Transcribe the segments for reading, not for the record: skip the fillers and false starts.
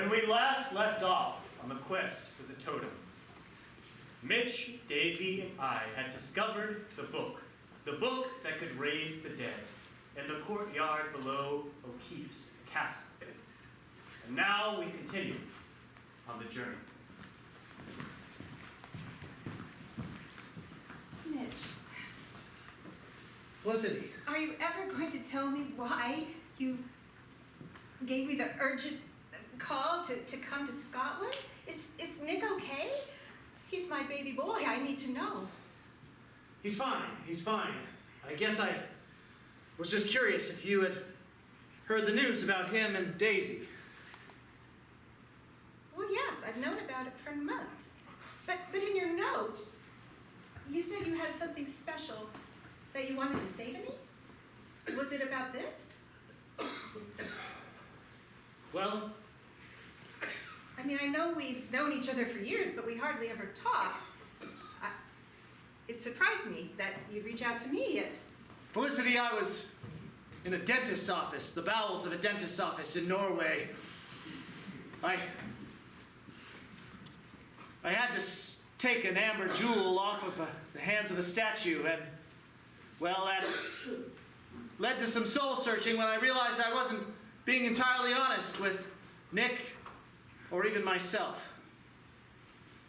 When we last left off on the quest for the totem, Mitch, Daisy, and I had discovered the book that could raise the dead, in the courtyard below O'Keefe's castle. And now we continue on the journey. Mitch, Felicity. are you ever going to tell me why you gave me the urgent call to come to Scotland? Is Nick okay? He's my baby boy. I need to know. He's fine. He's fine. I guess I was just curious if you had heard the news about him and Daisy. Well, yes, I've known about it for months. But in your note, you said you had something special that you wanted to say to me? Was it about this? Well, I mean, I know we've known each other for years, but we hardly ever talk. It surprised me that you'd reach out to me if... Felicity, I was in a dentist's office, the bowels of a dentist's office in Norway. I had to take an amber jewel off of the hands of the statue, and, well, that led to some soul searching when I realized I wasn't being entirely honest with Nick or even myself.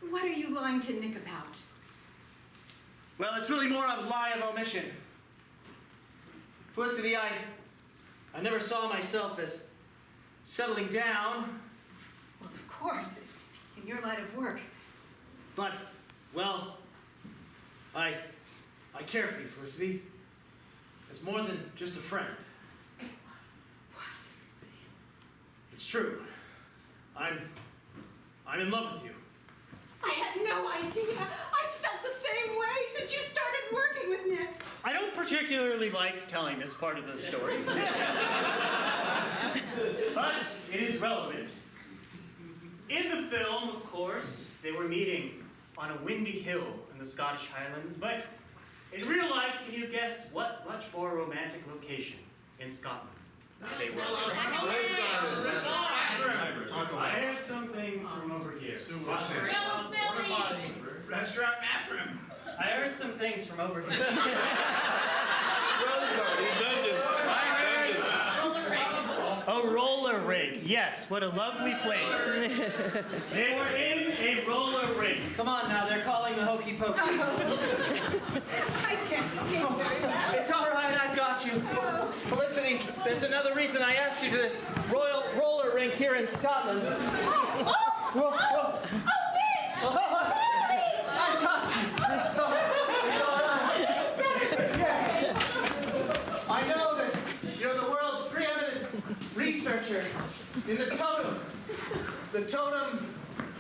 What are you lying to Nick about? Well, it's really more a lie of omission. Felicity, I never saw myself as settling down. Well, of course, in your line of work. But, well, I care for you, Felicity, as more than just a friend. What? It's true. I'm in love with you. I had no idea. I've felt the same way since you started working with Nick. I don't particularly like telling this part of the story, but it is relevant. In the film, of course, they were meeting on a windy hill in the Scottish Highlands, but in real life, can you guess what much more romantic location in Scotland they were? I heard some things from over here. Restaurant bathroom. I heard some things from over here. A roller rink. Yes, what a lovely place. They were in a roller rink. Come on now, they're calling the hokey pokey. I can't skate very well. It's all right, I've got you. Felicity, there's another reason I asked you to this royal roller rink here in Scotland. I've got you. It's all right. Yes. I know that you're the world's preeminent researcher in the totem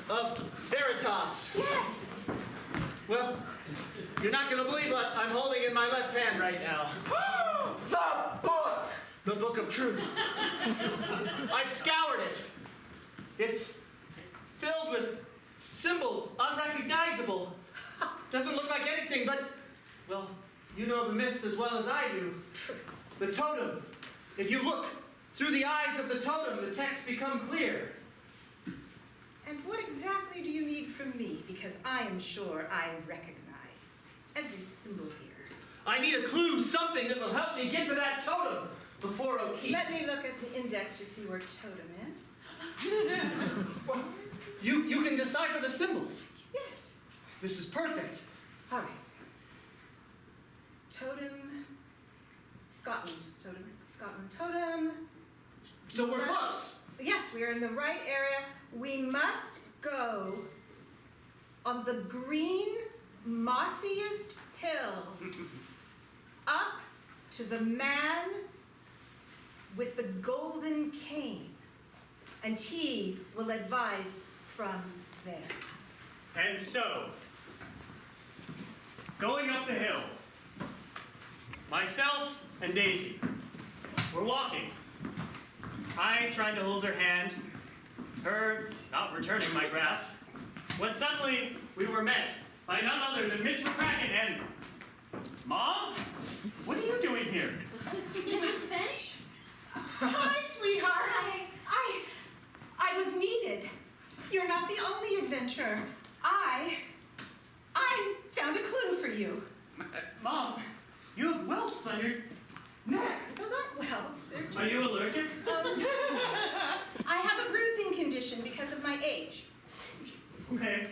of Veritas. Yes. Well, you're not going to believe what I'm holding in my left hand right now. The book of truth. I've scoured it. It's filled with symbols, unrecognizable. Doesn't look like anything, but, well, you know the myths as well as I do. The totem. If you look through the eyes of the totem, the text becomes clear. And what exactly do you need from me? Because I am sure I recognize every symbol here. I need a clue, something that will help me get to that totem before O'Keefe. Let me look at the index to see where totem is. Well, you can decipher the symbols. Yes. This is perfect. All right. Totem, Scotland. Totem. So we're close. Yes, we are in the right area. We must go on the green, mossiest hill up to the man with the golden cane, and he will advise from there. And so, going up the hill, myself and Daisy were walking. I trying to hold her hand, her not returning my grasp, when suddenly we were met by none other than Mitch McCracken and... Mom? What are you doing here? Do you speak Spanish? Hi, sweetheart. I was needed. sure. I found a clue for you. Mom, you have welts on your neck. Those aren't welts. They're just, Are you allergic? I have a bruising condition because of my age. Okay.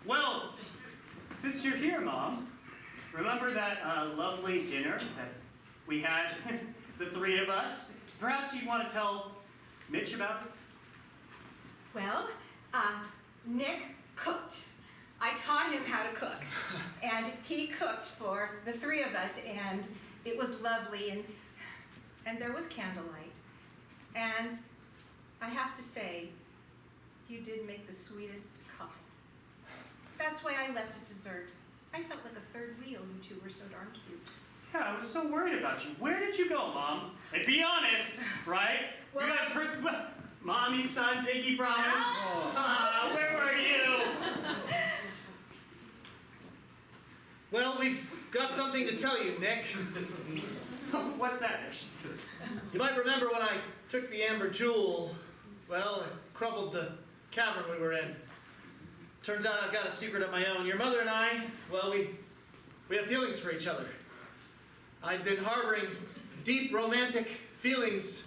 Well, since you're here, Mom, remember that lovely dinner that we had, the three of us? Perhaps you want to tell Mitch about it? Well, Nick cooked. I taught him how to cook, and he cooked for the three of us, and it was lovely, and there was candlelight. And I have to say, you did make the sweetest couple. That's why I left at dessert. I felt like a third wheel. You two were so darn cute. Yeah, I was so worried about you. Where did you go, Mom? And be honest, right? Well, you got Mommy, son, Pinky promise. Oh. Where were you? Well, we've got something to tell you, Nick. What's that, Mitch? You might remember when I took the amber jewel, well, it crumbled the cavern we were in. Turns out I've got a secret of my own. Your mother and I, well, we have feelings for each other. I've been harboring deep romantic feelings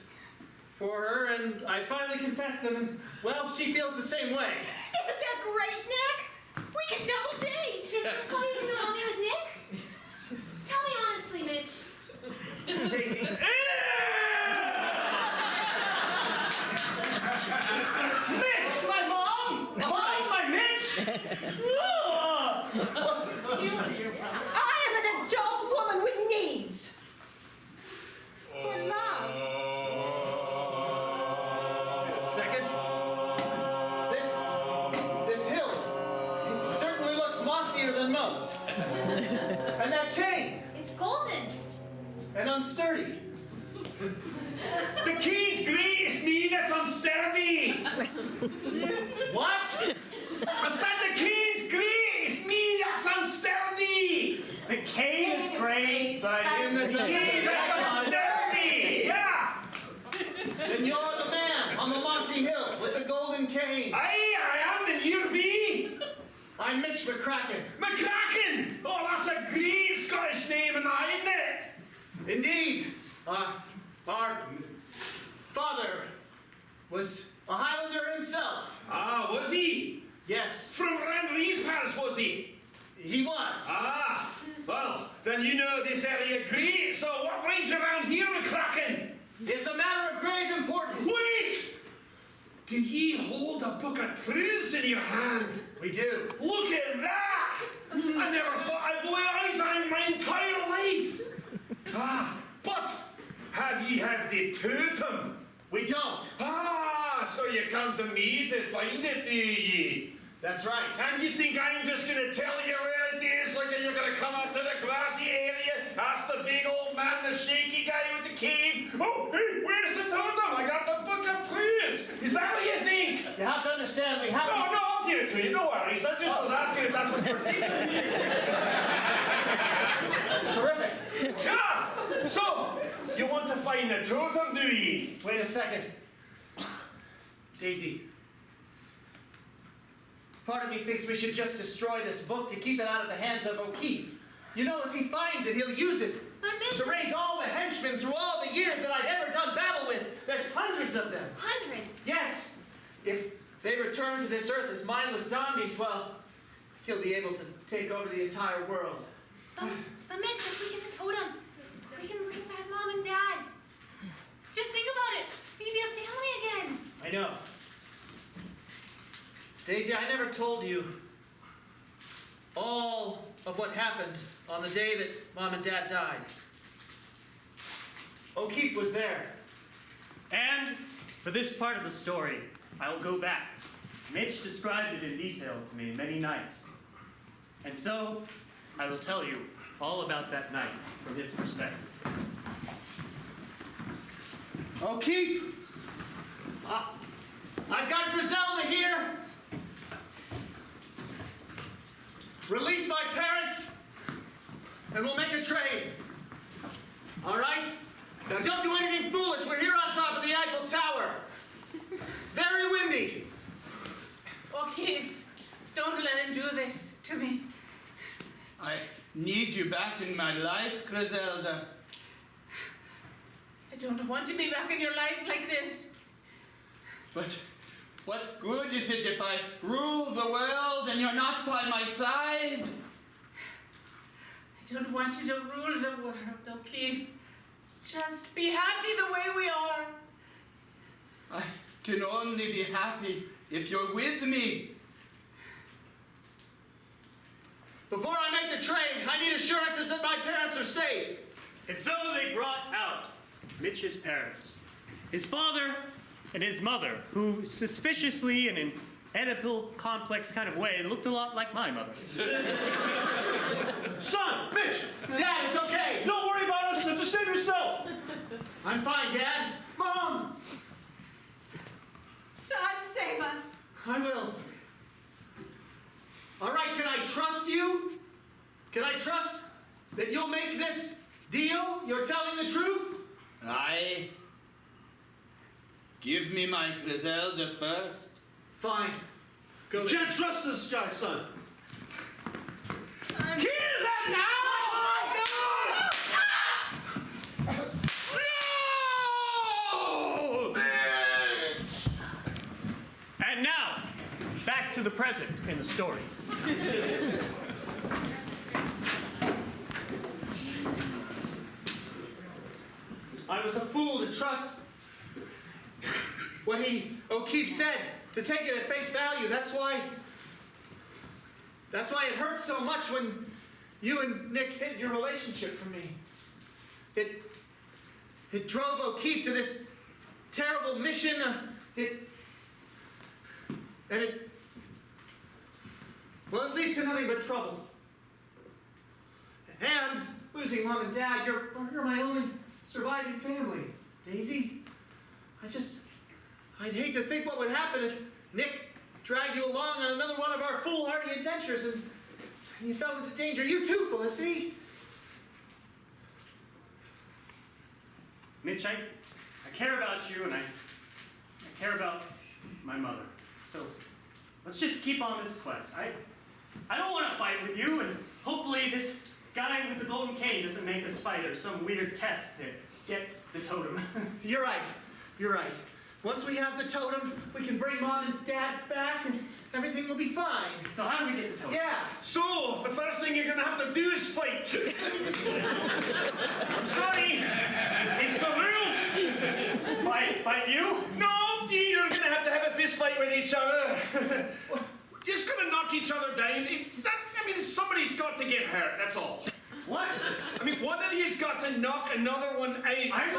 for her, and I finally confessed them, and, well, she feels the same way. Isn't that great, Nick? We can double date. That's why you didn't want me with Nick? Tell me honestly, Mitch. Daisy. Mitch, my mom! Mom, my Mitch! I am an adult woman with needs. For love. Wait a second. This hill, it certainly looks mossier than most. And that cane, It's golden. and unsturdy. The cane's great, it's me that's unsturdy. What? I said the cane's great, it's me that's unsturdy. The cane is great, but It's Me that's unsturdy. Yeah. Then you're the man on the mossy hill with the golden cane. I am, and you're me. I'm Mitch McCracken. McCracken. Oh, that's a great Scottish name, and that, isn't it? Indeed, our father was a Highlander himself. Ah, was he? Yes, From around these parts, was he? he was. Ah, well, then you know this area great. So what brings you around here, McCracken? It's a matter of grave importance. Wait! Do ye hold a book of truths in your hand? We do. Look at that! I never thought I'd lay eyes on it my entire life. Ah, but have ye had the totem? We don't. Ah, so you come to me to find it, do ye? That's right. And you think I'm just gonna tell you where it is, like you're gonna come up to the grassy area, ask the big old man, the shaky guy with the cane, oh, hey, where's the totem? I got the book of clues. Is that what you think? You have to understand, we have No, I'll give it to you, no worries. I just was asking if that's what you're thinking. That's terrific. Yeah, so, you want to find the totem, do ye? Wait a second. Daisy. Part of me thinks we should just destroy this book to keep it out of the hands of O'Keefe. You know, if he finds it, he'll use it But Mitch, to raise all the henchmen through all the years that I've ever done battle with. There's hundreds of them. hundreds. Yes, if they return to this earth as mindless zombies, well, he'll be able to take over the entire world. But Mitch, if we get the totem, we can bring back Mom and Dad. Just think about it. We can be a family again. I know. Daisy, I never told you all of what happened on the day that Mom and Dad died. O'Keefe was there. And for this part of the story, I will go back. Mitch described it in detail to me many nights. And so, I will tell you all about that night from his perspective. O'Keefe! I've got Griselda here. Release my parents, and we'll make a trade. All right? Now, don't do anything foolish. We're here on top of the Eiffel Tower. It's very windy. Oh, Keith, don't let him do this to me. I need you back in my life, Griselda. I don't want to be back in your life like this. But what good is it if I rule the world and you're not by my side? I don't want you to rule the world, oh, Keith. Just be happy the way we are. I can only be happy if you're with me. Before I make the trade, I need assurances that my parents are safe. And so they brought out Mitch's parents, his father and his mother, who suspiciously in an Oedipal complex kind of way looked a lot like my mother. Son, Mitch, Dad, it's okay. don't worry about us. Just save yourself. I'm fine, Dad. Mom! Son, save us. I will. All right, can I trust you? Can I trust that you'll make this deal? You're telling the truth? Give me my Griselda first. Fine. Go You ahead. can't trust this guy, son. Hear that now! No! And now, back to the present in the story. I was a fool to trust what O'Keefe said, to take it at face value. That's why it hurt so much when you and Nick hid your relationship from me. It drove O'Keefe to this terrible mission. It leads to nothing but trouble. And losing Mom and Dad, you're my only surviving family. Daisy, I'd hate to think what would happen if Nick dragged you along on another one of our foolhardy adventures and you fell into danger. You too, Felicity. Mitch, I care about you and I care about my mother. So let's just keep on this quest. I don't want to fight with you, and hopefully this guy with the golden cane doesn't make us fight or some weird test to get the totem. You're right. You're right. Once we have the totem, we can bring Mom and Dad back and everything will be fine. So how do we get the totem? Yeah. So, the first thing you're gonna have to do is fight. I'm sorry. It's the rules. Fight you? No, you're gonna have to have a fist fight with each other. Just gonna knock each other down. Somebody's got to get hurt, that's all. What? One of you's got to knock another one out. I'm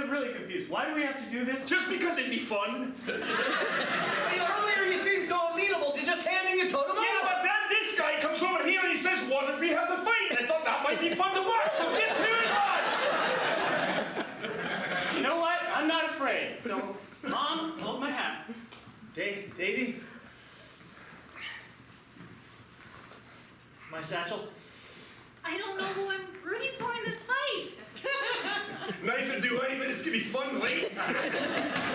really confused. Why do we have to do this? Just because it'd be fun. Earlier you seemed so amenable to just handing the totem Yeah, over. but then this guy comes over here and he says, what if we have to fight? I thought that might be fun to watch, so get to it, lads! You know what? I'm not afraid. So, Mom, hold my hat. Daisy? My satchel? I don't know who I'm rooting for in this fight. Neither do I, but it's gonna be fun, right?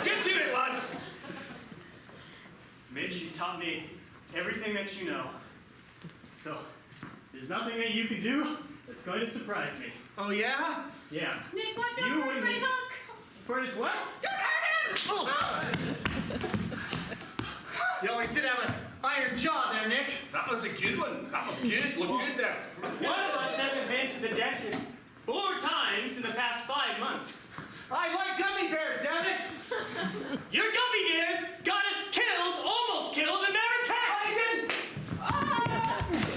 Get to it, lads! Mitch, you taught me everything that you know. So, there's nothing that you can do that's going to surprise me. Oh, yeah? Yeah. Nick, watch out You for his and right me. hook. For his what? Oh. You always did have an iron jaw there, Nick. That was a good one. That was good. Look good there. One of us hasn't been to the dentist 4 times in the past 5 months. I like gummy bears, damn it! Your gummy bears got us killed, almost killed, and never catch. I didn't!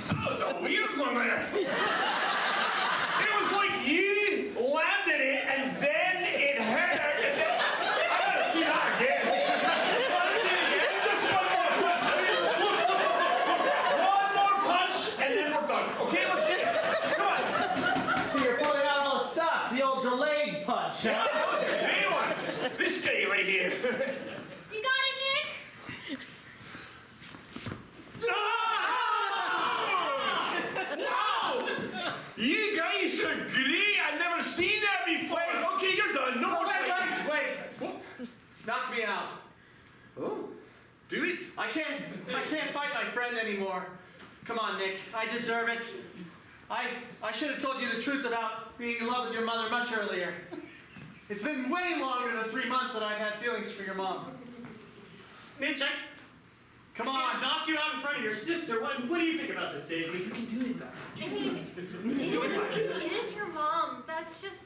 That was a weird one there. It was like you landed it and then it hit her. And then, I gotta see that again. Just one more punch. One more punch and then we're done. Okay, let's get it. Come on. So you're pulling out all the stops, the old delayed punch. That was a great one. This guy right here. You got it, Nick? Wow! You guys are great. I've never seen that before. Okay, you're done. No more fighting. Wait. Knock me out. Do it. I can't fight my friend anymore. Come on, Nick. I deserve it. I should have told you the truth about being in love with your mother much earlier. It's been way longer than 3 months that I've had feelings for your mom. Mitch, Come I on. can't knock you out in front of your sister. What do you think about this, Daisy? I mean, it is your mom. That's just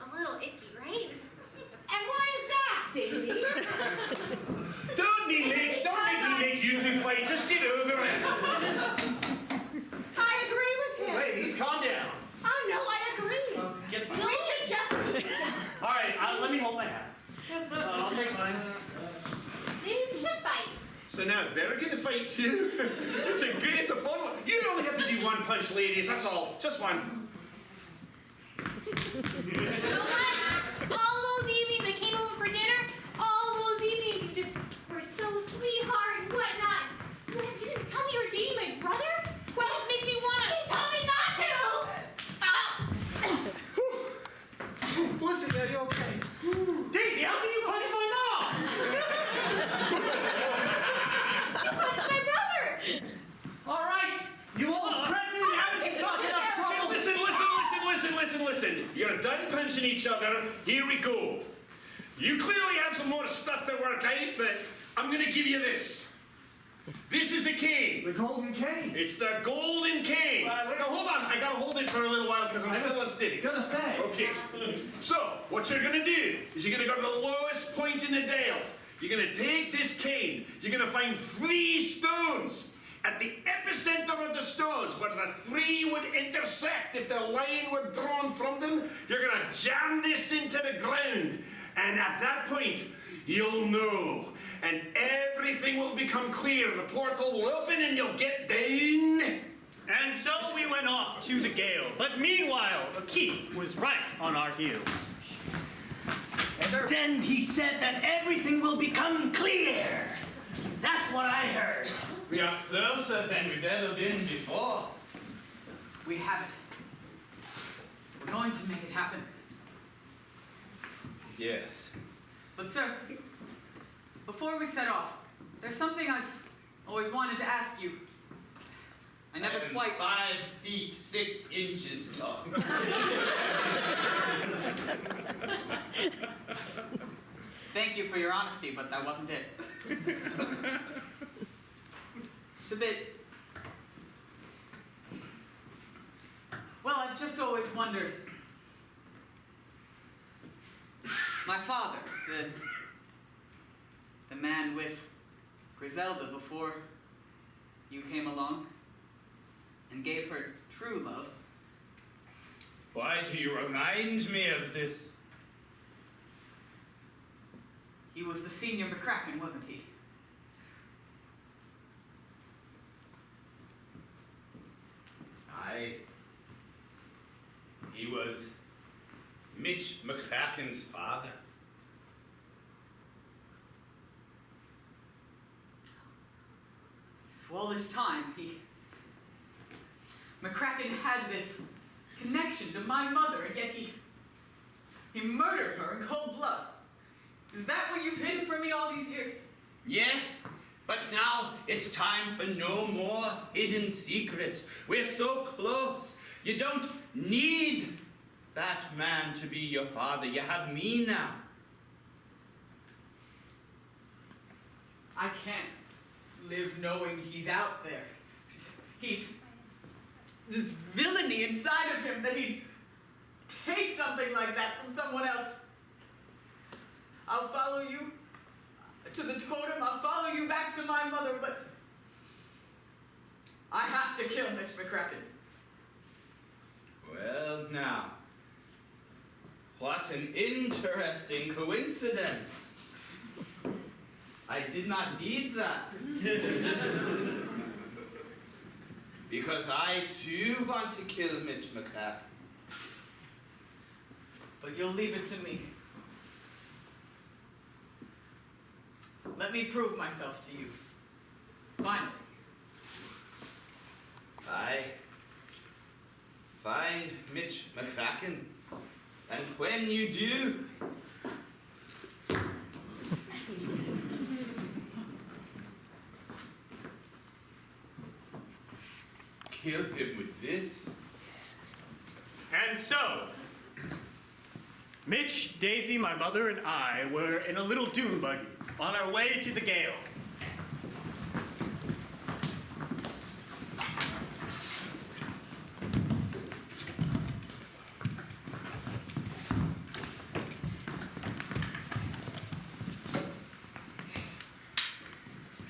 a little icky, right? And why is that, Daisy? Don't make me make you two fight. Just get over it. I agree with him. Ladies, calm down. Oh, no, I agree. Get We should just... All right, let me hold my hat. I'll take mine. Maybe we should fight. So now they're gonna fight too. It's a fun one. You only have to do one punch, ladies. That's all. Just one. You know what? All those evenings I came over for dinner, all those evenings you just were so sweetheart and whatnot. You didn't tell me you were dating my brother? Well, this makes me wanna. He told me not to! Listen, are you okay? Daisy, how can you punch my mom? You punched my brother! All right. You all threaten me. How did you cause enough trouble? Listen. You're done punching each other. Here we go. You clearly have some more stuff to work out, but I'm gonna give you this. This is the cane. The golden cane. It's the golden cane. Now hold on. I gotta hold it for a little while because I'm still unsteady. Gonna say. Okay. So, what you're gonna do is you're gonna go to the lowest point in the dale. You're gonna take this cane. You're gonna find 3 stones. At the epicenter of the stones, where the 3 would intersect if the line were drawn from them, you're gonna jam this into the ground. And at that point, you'll know. And everything will become clear. The portal will open and you'll get down. And so we went off to the gale. But meanwhile, Keith was right on our heels. And then he said that everything will become clear. That's what I heard. We are closer than we've ever been before. We have it. We're going to make it happen. Yes. But sir, before we set off, there's something I've always wanted to ask you. I never I'm quite... 5 feet 6 inches tall. Thank you for your honesty, but that wasn't it. It's a bit... Well, I've just always wondered. My father, the man with Griselda before you came along and gave her true love. Why do you remind me of this? He was the senior McCracken, wasn't he? He was Mitch McCracken's father. So all this time, McCracken had this connection to my mother, and yet he murdered her in cold blood. Is that what you've hidden from me all these years? Yes, but now it's time for no more hidden secrets. We're so close. You don't need that man to be your father. You have me now. I can't live knowing he's out there. He's this villainy inside of him that he'd take something like that from someone else. I'll follow you to the totem. I'll follow you back to my mother, but I have to kill Mitch McCracken. Well, now, what an interesting coincidence. I did not need that. Because I too want to kill Mitch McCracken. But you'll leave it to me. Let me prove myself to you. Finally. I find Mitch McCracken, and when you do, kill him with this. And so, Mitch, Daisy, my mother, and I were in a little dune buggy on our way to the gale.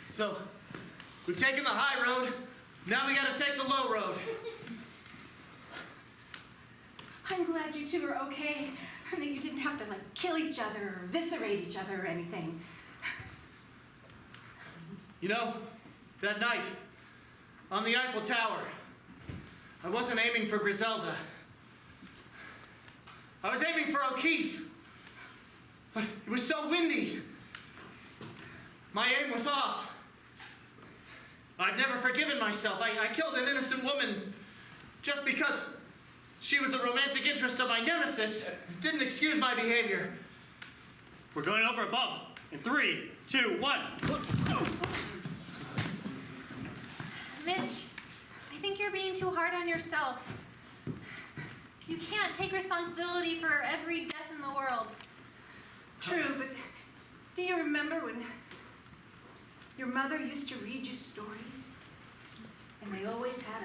So, we've taken the high road, now we gotta take the low road. I'm glad you two are okay, and that you didn't have to, kill each other or eviscerate each other or anything. You know, that night, on the Eiffel Tower, I wasn't aiming for Griselda. I was aiming for O'Keefe. But it was so windy. My aim was off. I've never forgiven myself. I killed an innocent woman just because she was the romantic interest of my nemesis. It didn't excuse my behavior. We're going over a bump. In 3, 2, 1. Mitch, I think you're being too hard on yourself. You can't take responsibility for every death in the world. True, but do you remember when your mother used to read you stories? And they always had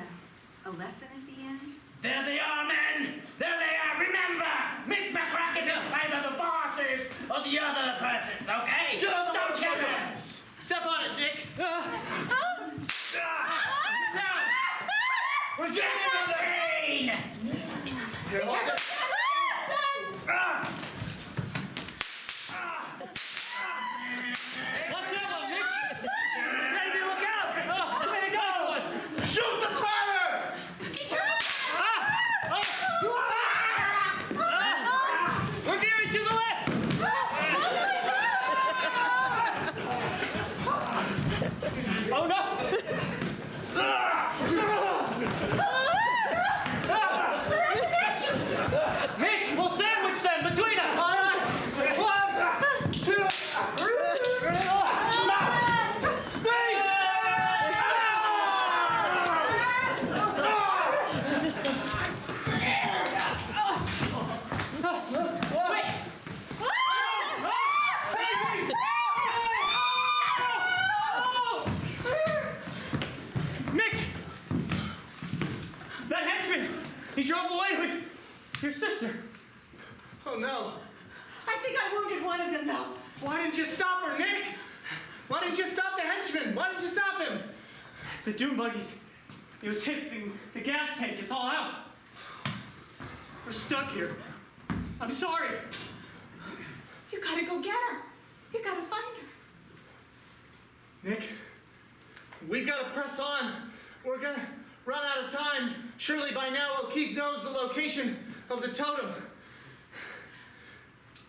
a lesson at the end? There they are, men! There they are! Remember! Mitch McCracken is either the bosses or the other persons, okay? Get on the Don't kill motorcycle! them! Step on it, Nick. Down! We're getting into the rain! Here, hold it. Watch out, Mitch! Daisy, look out! Oh, way to go! Shoot the tire! We're veering to the left! Oh no! Mitch, we'll sandwich them between us! All right. 1, 2, 3! Mitch! That henchman! He drove away with your sister. Oh no. I think I wounded one of them, though. Why didn't you stop her, Nick? Why didn't you stop the henchman? Why didn't you stop him? The dune buggies. It was hitting the gas tank. It's all out. We're stuck here. I'm sorry. You gotta go get her. You gotta find her. Nick, we gotta press on. We're gonna run out of time. Surely by now O'Keefe knows the location of the totem.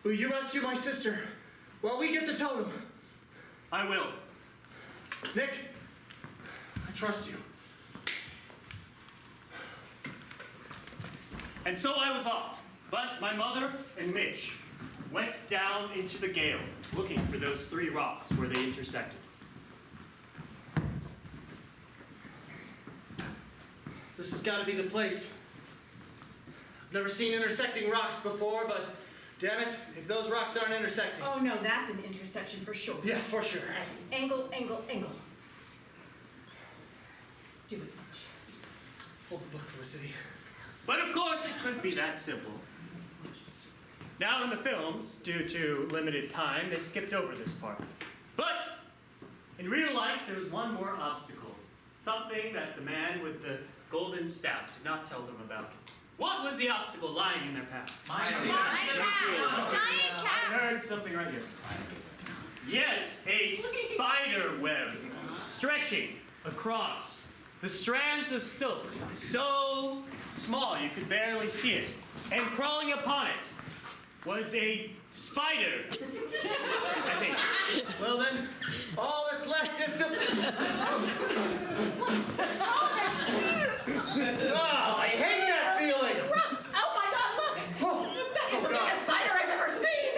Will you rescue my sister while we get the totem? I will. Nick, I trust you. And so I was off. But my mother and Mitch went down into the gale, looking for those 3 rocks where they intersected. This has got to be the place. I've never seen intersecting rocks before, but damn it, if those rocks aren't intersecting. Oh, no, that's an intersection for sure. Yeah, for sure. I see. Angle, angle, angle. Do it, Mitch. Hold the book, Felicity. But of course, it couldn't be that simple. Now in the films, due to limited time, they skipped over this part. But in real life, there was one more obstacle. Something that the man with the golden staff did not tell them about. What was the obstacle lying in their path? Giant I heard something right here. Yes, a spider web stretching across the strands of silk, so small you could barely see it. And crawling upon it was a spider, I think. Well then, all that's left is to... Oh, I hate that feeling! Oh my God, look! That is the biggest spider I've ever seen!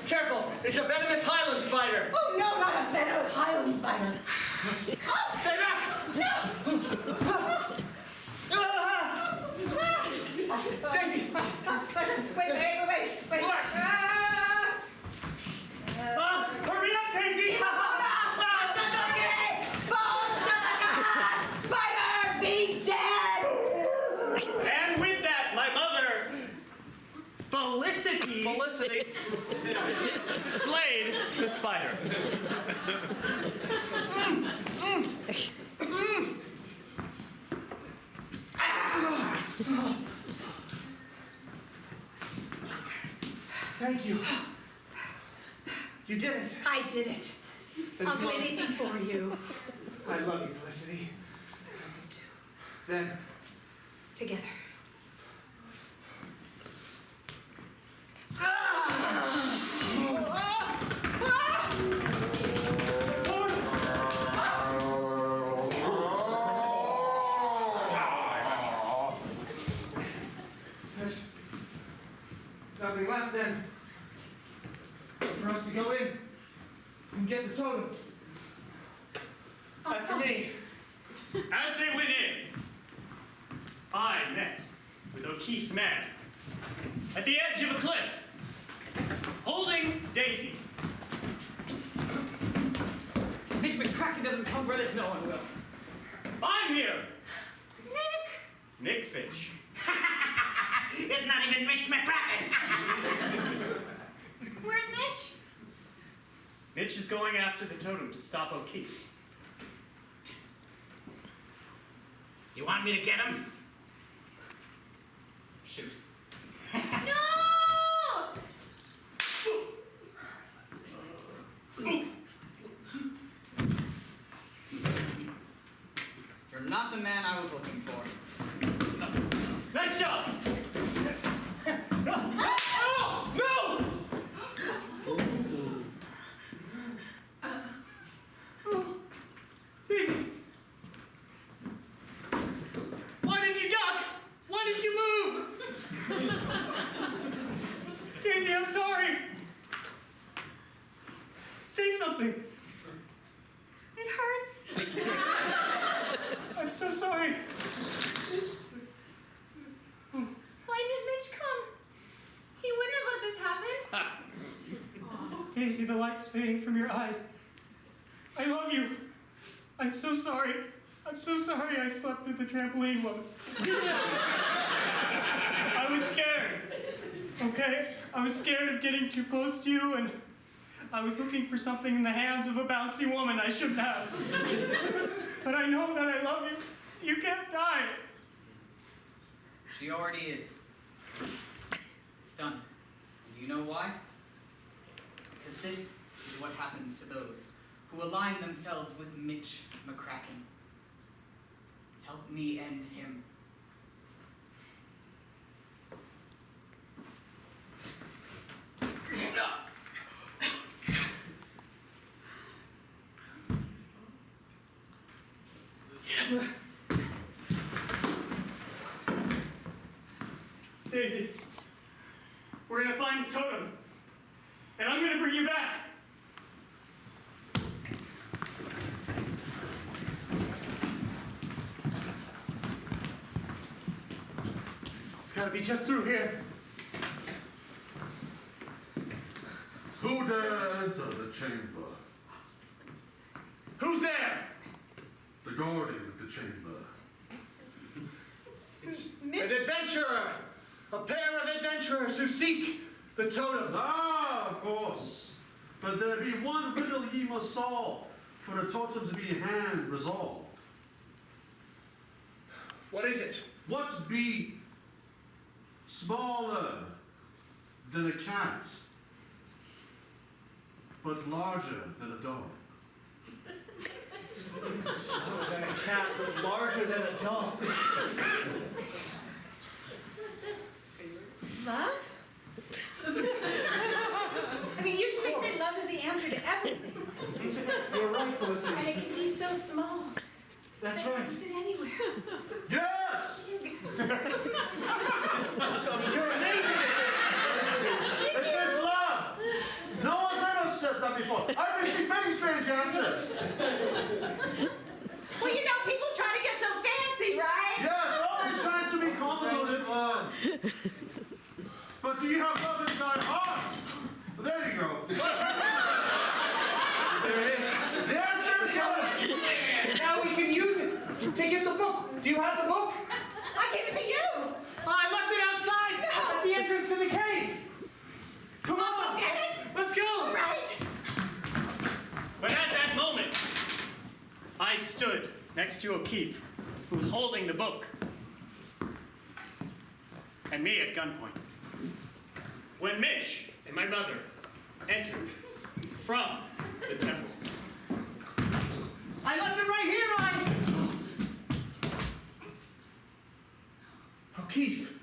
Careful, it's a venomous Highland spider. Oh no, not a venomous Highland spider! Stay back! No! Slade the spider. Thank you. You did it. I did it. I'll do anything for you. I love you, Felicity. Then, Together. there's nothing left then for us to go in and get the totem. After me. As they went in, I met with O'Keefe's man at the edge of a cliff, holding Daisy. If Mitch McCracken doesn't come for this, no one will. I'm here, Nick! Nick Finch. It's not even Mitch McCracken. Where's Mitch? Mitch is going after the totem to stop O'Keefe. You want me to get him? Shoot. No! You're not the man I was looking for. Nice job! Oh, no! Daisy! Why did you duck? Why did you move? Daisy, I'm sorry. Say something. It hurts. I'm so sorry. Why didn't Mitch come? He wouldn't have let this happen. Daisy, the light's fading from your eyes. I love you. I'm so sorry. I'm so sorry I slept with the trampoline woman. I was scared. Okay? I was scared of getting too close to you, and I was looking for something in the hands of a bouncy woman I shouldn't have. But I know that I love you. You can't die. She already is. It's done. And do you know why? Because this is what happens to those who align themselves with Mitch McCracken. Help me end him. Daisy, we're gonna find the totem, and I'm gonna bring you back. It's gotta be just through here. Who dare enter the chamber? Who's there? The guardian of the chamber. It's an adventurer. A pair of adventurers who seek the totem. Ah, of course. But there be one riddle ye must solve, for the totem to be hand resolved. What is it? What be smaller than a cat, but larger than a dog? Smaller than a cat, but larger than a dog. Love? I mean, usually they say love is the answer to everything. You're right, Felicity. And it can be so small. That's that it right. can fit anywhere. Yes! You're amazing at this, Felicity. It is love! No one's ever said that before. I've received many strange answers. Well, you know, people try to get so fancy, right? Yes, always trying to be convoluted. But do you have love in thy heart? There you go. There it is. The answer is yes. Now we can use it to get the book. Do you have the book? I gave it to you. I left next to O'Keefe, who was holding the book, and me at gunpoint. When Mitch and my mother entered from the temple. I left it right here, O'Keefe.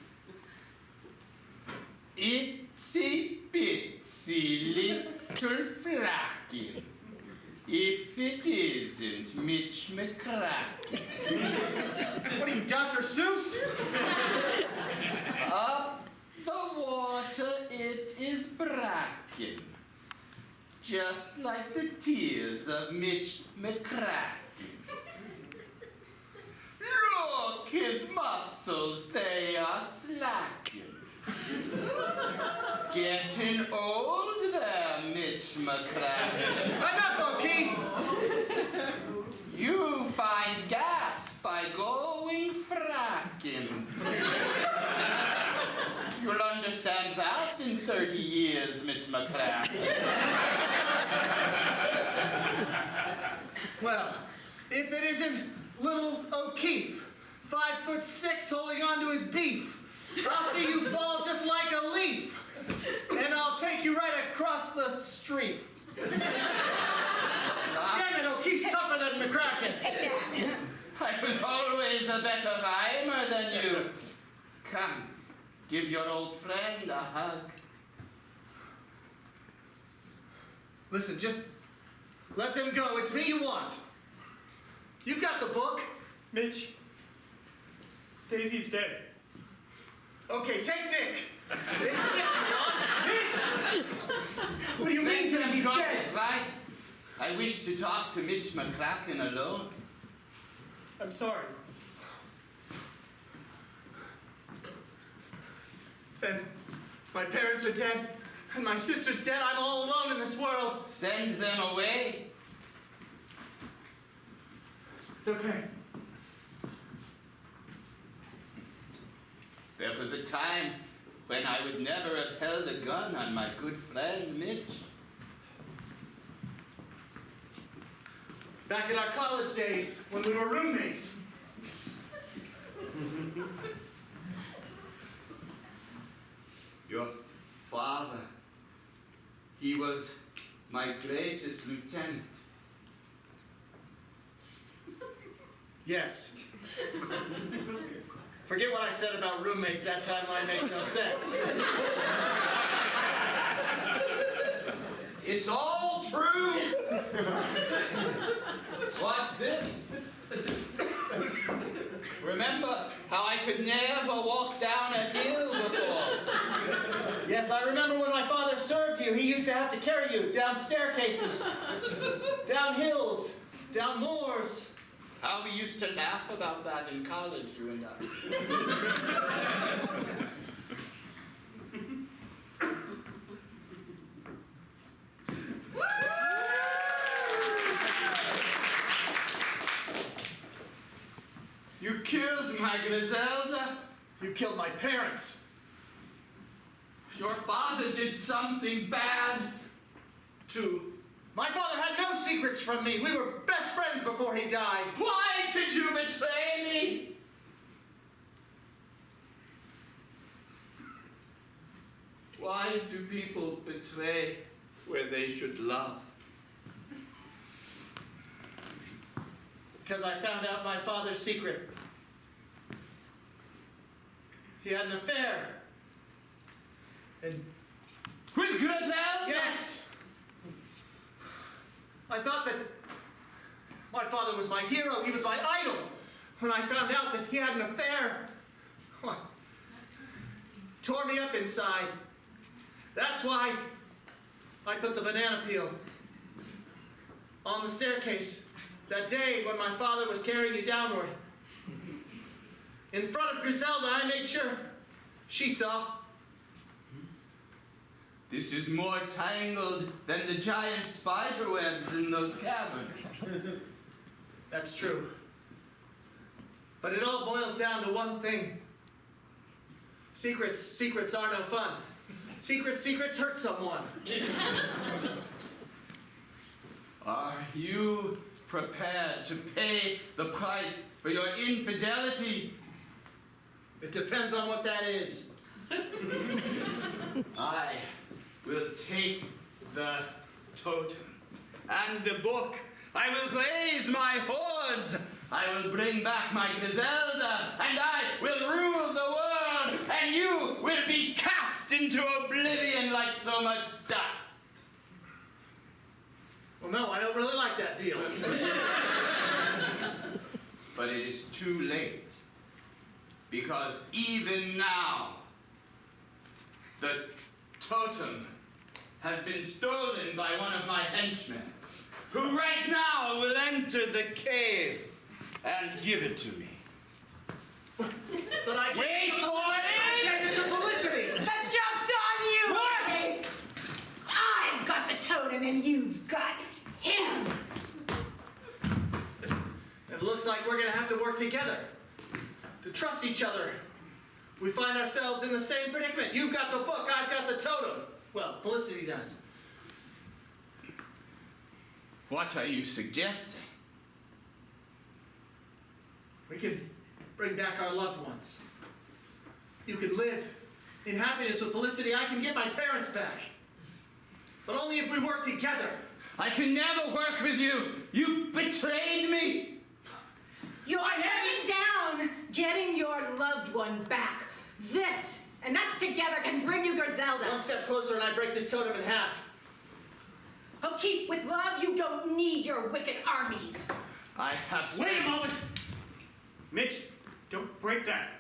Itsy bitsy little flacking. If it isn't Mitch McCracken. What are you, Dr. Seuss? Up the water it is bracking. Just like the tears of Mitch McCracken. Look, his muscles, they are slacking. Getting old there, Mitch McCracken. Enough, O'Keefe! You find gas by going fracking. You'll understand that in 30 years, Mitch McCracken. Well, if it isn't little O'Keefe, 5'6", holding on to his beef, I'll see you fall just like a leaf, and I'll take you right across the street. Damn it, O'Keefe's tougher than McCracken. Take that. I was always a better rhymer than you. Come, give your old friend a hug. Listen, just let them go. It's me you want. You've got the book. Mitch, Daisy's dead. Okay, take Nick. It's Nick you want. Mitch! What do you mean Daisy's dead? Right? I wish to talk to Mitch McCracken alone. I'm sorry. And my parents are dead, and my sister's dead. I'm all alone in this world. Send them away. It's okay. There was a time when I would never have held a gun on my good friend Mitch. Back in our college days, when we were roommates. Your father, he was my greatest lieutenant. Yes. Forget what I said about roommates. That timeline makes no sense. It's all true. Watch this. Remember how I could never walk down a hill before? Yes, I remember when my father served you. He used to have to carry you down staircases, down hills, down moors. How we used to laugh about that in college, you and I. You killed my Griselda. You killed my parents. Your father did something bad, too. My father had no secrets from me. We were best friends before he died. Why did you betray me? Why do people betray where they should love? Because I found out my father's secret. He had an affair. And With Griselda? yes! I thought that my father was my hero. He was my idol. When I found out that he had an affair, well, tore me up inside. That's why I put the banana peel on the staircase that day when my father was carrying you downward. In front of Griselda, I made sure she saw. This is more tangled than the giant spider webs in those caverns. That's true. But it all boils down to one thing. Secrets are no fun. Secrets hurt someone. Are you prepared to pay the price for your infidelity? It depends on what that is. I will take the totem and the book. I will glaze my hordes. I will bring back my Griselda, and I will rule the world, and you will be cast into oblivion like so much dust. Well, no, I don't really like that deal. But it is too late, because even now, the totem has been stolen by one of my henchmen, who right now will enter the cave and give it to me. But I can't. Wait for I it! gave it to Felicity. The joke's on you, Dave. I've got the totem and you've got him. It looks like we're gonna have to work together to trust each other. We find ourselves in the same predicament. You've got the book, I've got the totem. Well, Felicity does. What are you suggesting? We can bring back our loved ones. You can live in happiness with Felicity. I can get my parents back. But only if we work together. I can never work with you. You betrayed me. You're turning down getting your loved one back. This and us together can bring you Griselda. One step closer and I break this totem in half. O'Keefe, with love, you don't need your wicked armies. I have Wait a moment! Mitch, don't break that.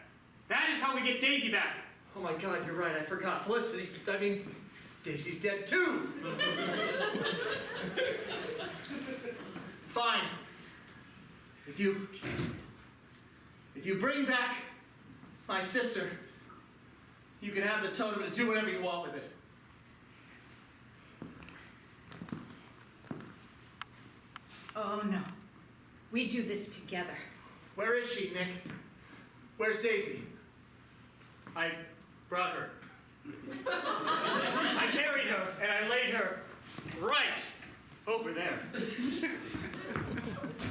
That is how we get Daisy back. Oh my God, you're right. I forgot. Daisy's dead too. Fine. If you bring back my sister, you can have the totem and do whatever you want with it. Oh, no. We do this together. Where is she, Nick? Where's Daisy? I brought her. I carried her and I laid her right over there.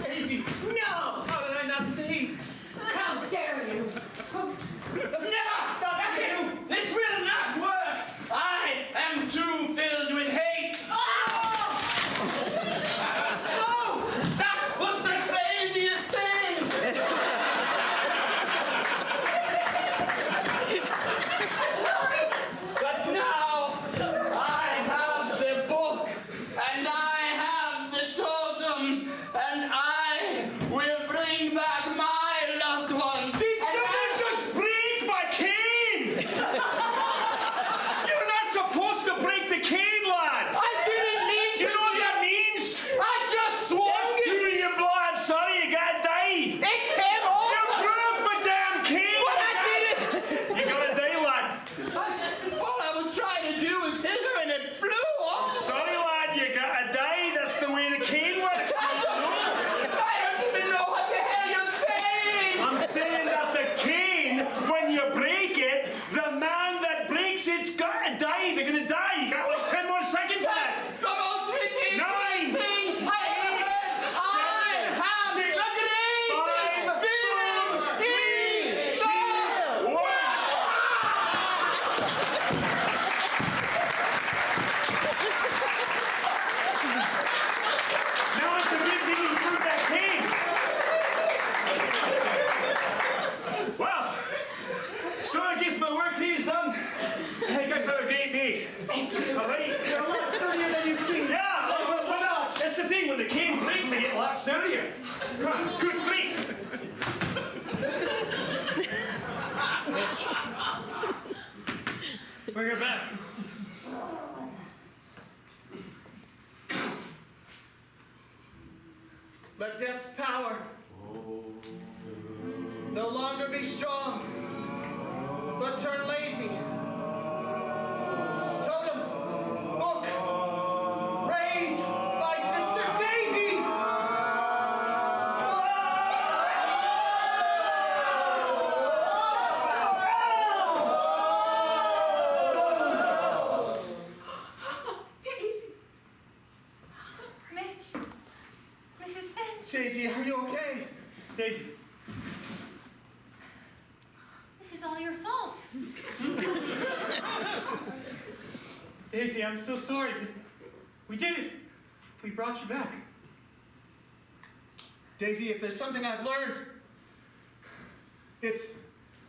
Daisy! No! How did I not see? How dare you! Never! Stop it! This will not work! I am too filled with hate! Oh! No! That was the craziest thing! But now, I have the book, and I have the totem, and I will bring back my loved ones. Did someone just break my cane? You're not supposed to break the cane, lad. I didn't mean to. You know what that means? I just swore You and your blood, sorry, you gotta die. it came You over. broke my damn cane. But I didn't. You gotta die, lad. All I was trying to do was hit her and it flew off. Sorry, lad, you gotta die. That's the way the cane works. I don't even know what the hell you're saying. I'm saying that the cane, when you break it, the man that breaks it's gotta die. They're gonna die. You got like 10 more seconds That's left. the most ridiculous 9, thing I ever heard. I have the Now it's a good thing you broke that cane. Well, so I guess my work here is done. I guess have a great day. All right. You're a lot sturdier than you seem. Yeah, well, no, that's the thing. When the cane breaks, I get a lot sturdier. Good grief. Bring her back. Let death's power no longer be strong, but turn lazy. Totem, book, raise my sister Daisy! Daisy. Mitch. Mrs. Finch. Daisy, are you okay? Daisy, This is all your fault. Daisy, I'm so sorry. We did it. We brought you back. Daisy, if there's something I've learned, it's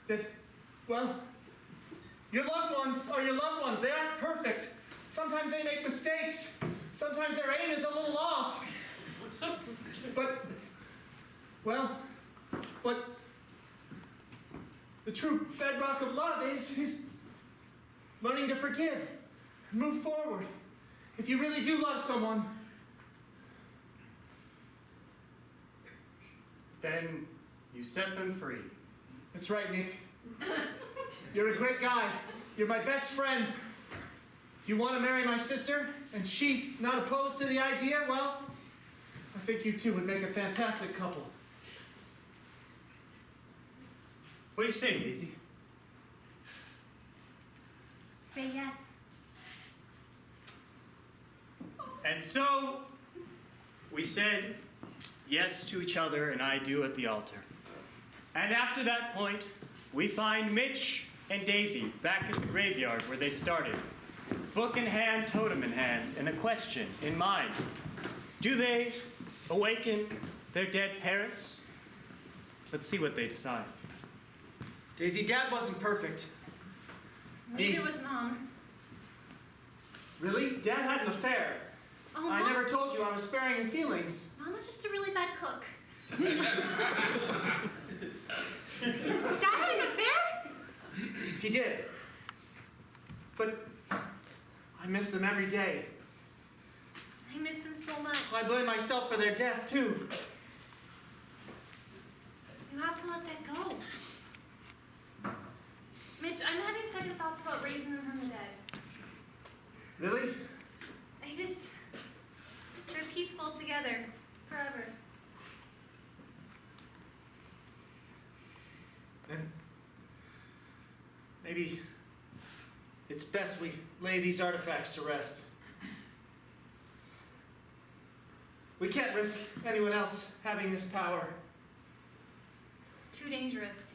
that, well, your loved ones are your loved ones. They aren't perfect. Sometimes they make mistakes. Sometimes their aim is a little off. But, well, what the true bedrock of love is learning to forgive, move forward. If you really do love someone, Then you set them free. that's right, Nick. You're a great guy. You're my best friend. If you want to marry my sister, and she's not opposed to the idea, well, I think you two would make a fantastic couple. What do you say, Daisy? Say yes. And so we said yes to each other, and I do at the altar. And after that point, we find Mitch and Daisy back at the graveyard where they started. Book in hand, totem in hand, and a question in mind. Do they awaken their dead parents? Let's see what they decide. Daisy, Dad wasn't perfect. Neither was Mom. Really? Dad had an affair. Oh, I Mom. never told you I was sparing your feelings. Mom was just a really bad cook. Dad had an affair? He did. But I miss them every day. I miss them so much. I blame myself for their death, too. You have to let that go. Mitch, I'm having second thoughts about raising them from the dead. Really? They're peaceful together, forever. Then maybe it's best we lay these artifacts to rest. We can't risk anyone else having this power. It's too dangerous.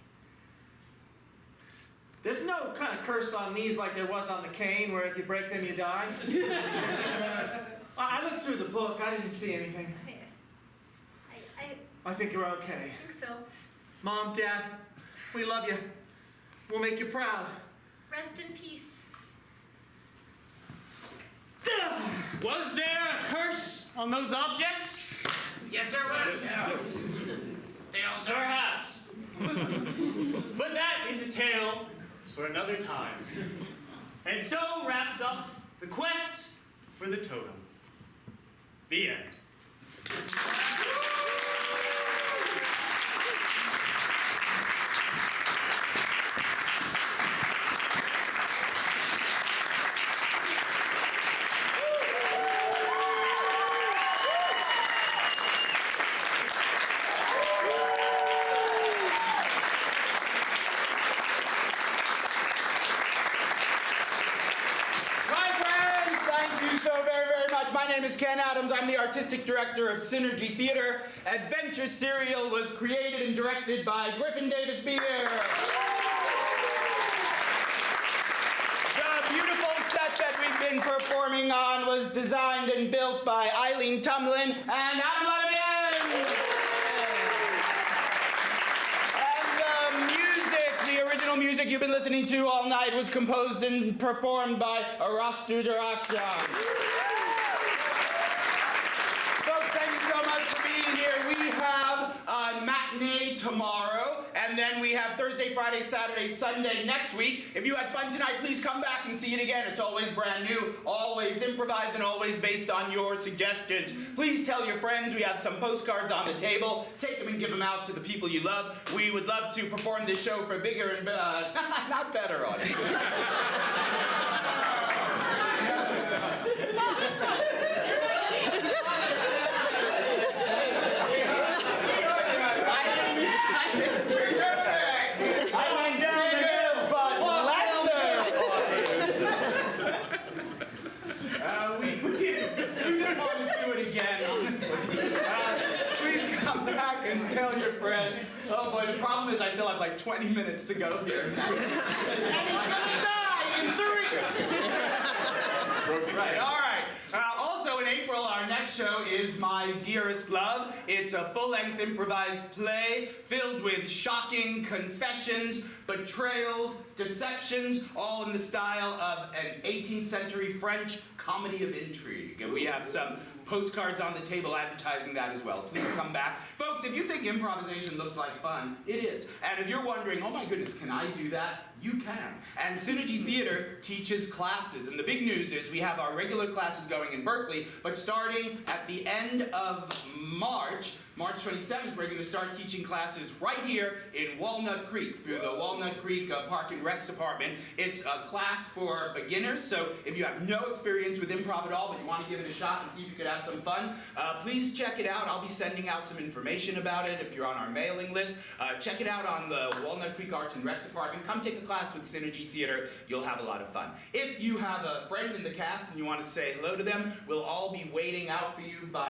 There's no kind of curse on these like there was on the cane, where if you break them, you die. I looked through the book. I didn't see anything. I I think you're okay. think so. Mom, Dad, we love you. We'll make you proud. Rest in peace. Was there a curse on those objects? Yes, there was. The altar. Perhaps. But that is a tale for another time. And so wraps up the quest for the totem. The end. I'm the artistic director of Synergy Theater. Adventure Serial was created and directed by Griffin Davis Beer. The beautiful set that we've been performing on was designed and built by Eileen Tumlin and Adam Levin. And the music, the original music you've been listening to all night, was composed and performed by Arastu Durakshan. We have a matinee tomorrow, and then we have Thursday, Friday, Saturday, Sunday next week. If you had fun tonight, please come back and see it again. It's always brand new, always improvised, and always based on your suggestions. Please tell your friends. We have some postcards on the table. Take them and give them out to the people you love. We would love to perform this show for bigger and not better audience. We just want to do it again, honestly. Please back and tell your friend. Oh boy, the problem is I still have like 20 minutes to go here. And he's gonna die in 3. Right, all right. Also in April, our next show is My Dearest Love. It's a full-length improvised play filled with shocking confessions, betrayals, deceptions, all in the style of an 18th century French comedy of intrigue. And we have some postcards on the table advertising that as well. Please come back. Folks, if you think improvisation looks like fun, it is. And if you're wondering, oh my goodness, can I do that? You can. And Synergy Theater teaches classes. And the big news is we have our regular classes going in Berkeley, but starting at the end of March 27th, we're going to start teaching classes right here in Walnut Creek through the Walnut Creek Park and Recs Department. It's a class for beginners, so if you have no experience with improv at all, but you want to give it a shot and see if you could have some fun, please check it out. I'll be sending out some information about it if you're on our mailing list. Check it out on the Walnut Creek Arts and Rec Department. Come take a class with Synergy Theater. You'll have a lot of fun. If you have a friend in the cast and you want to say hello to them, we'll all be waiting out for you by